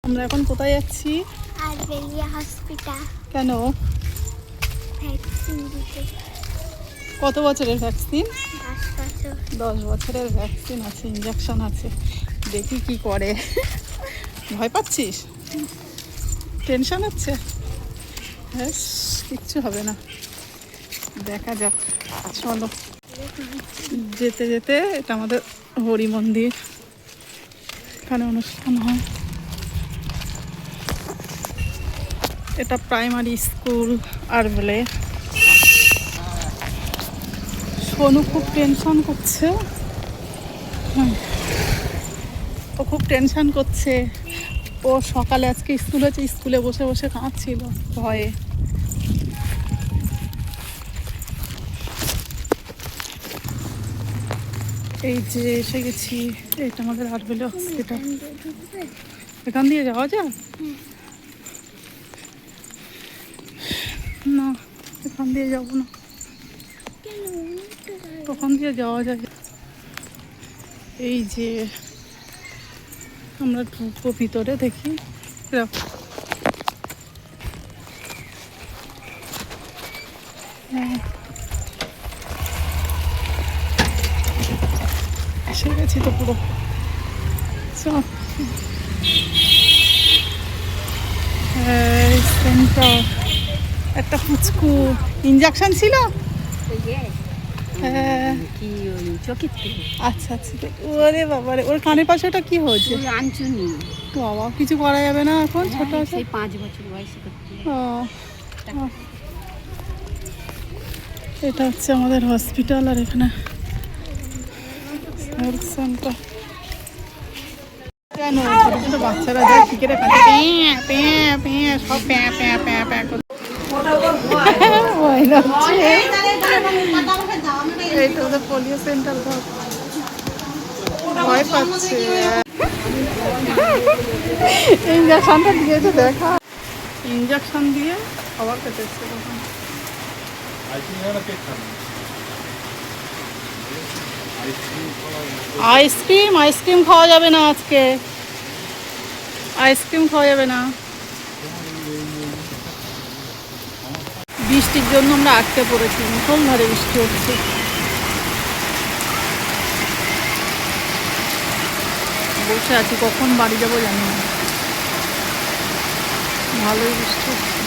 আমরা এখন কোথায় যাচ্ছি? আরবেলিয়া হসপিটাল। কেন? ভ্যাকসিন দিতে। কত বছরের ভ্যাকসিন? 10 বছর। 10 বছরের ভ্যাকসিন আছে, ইঞ্জেকশন আছে। দেখি কি করে। ভয় পাচ্ছিস? টেনশন হচ্ছে? হ্যাঁ, কিচ্ছু হবে না, দেখা যাক। চলো, যেতে যেতে এটা আমাদের হরি মন্দির, এখানে অনুষ্ঠান হয়। এটা প্রাইমারি স্কুল আরবেলে। সোনু খুব টেনশন করছে। ও খুব টেনশন করছে। ও সকালে আজকে স্কুল হচ্ছে, স্কুলে বসে বসে কাঁদছিল ভয়ে। এই যে এসে গেছি, এটা আমাদের আরবেলে হসপিটাল। এখান দিয়ে যাওয়া যায় না? এখান দিয়ে যাবো না, ওখান দিয়ে যাওয়া যায়। এই যে আমরা ঢুকবো ভিতরে, দেখি। হ্যাঁ, এসে গেছি তো পুরো। সেন্টার, একটা ফুচকু ইঞ্জেকশন ছিল। হ্যাঁ, আচ্ছা আচ্ছা। ওরে বাবারে, ওর কানের পাশে ওটা কি হয়েছে? বাবা, কিছু করা যাবে না এখন, ছোট আছে। 5 বছর বয়সে করতে। এটা হচ্ছে আমাদের হসপিটাল, আর এখানে হেলথ সেন্টার। কেন ছোট ছোট বাচ্চারা যায় ক্রিকেটে কাছে প্যাঁ প্যাঁ প্যাঁ, সব প্যাঁ প্যাঁ প্যাঁ প্যাঁ করে ভয় লাগছে। এইটা ওদের পোলিও সেন্টার, ভয় পাচ্ছে। ইঞ্জেকশনটা দিয়েছে, দেখা। ইঞ্জেকশন দিয়ে খাবার খেতেছে তখন। আইসক্রিম আইসক্রিম খাওয়া যাবে না আজকে, আইসক্রিম খাওয়া যাবে না। বৃষ্টির জন্য আমরা আটকে পড়েছি, মুষলধারে বৃষ্টি হচ্ছে। বসে আছি, কখন বাড়ি যাবো জানি না, ভালোই বৃষ্টি হচ্ছে।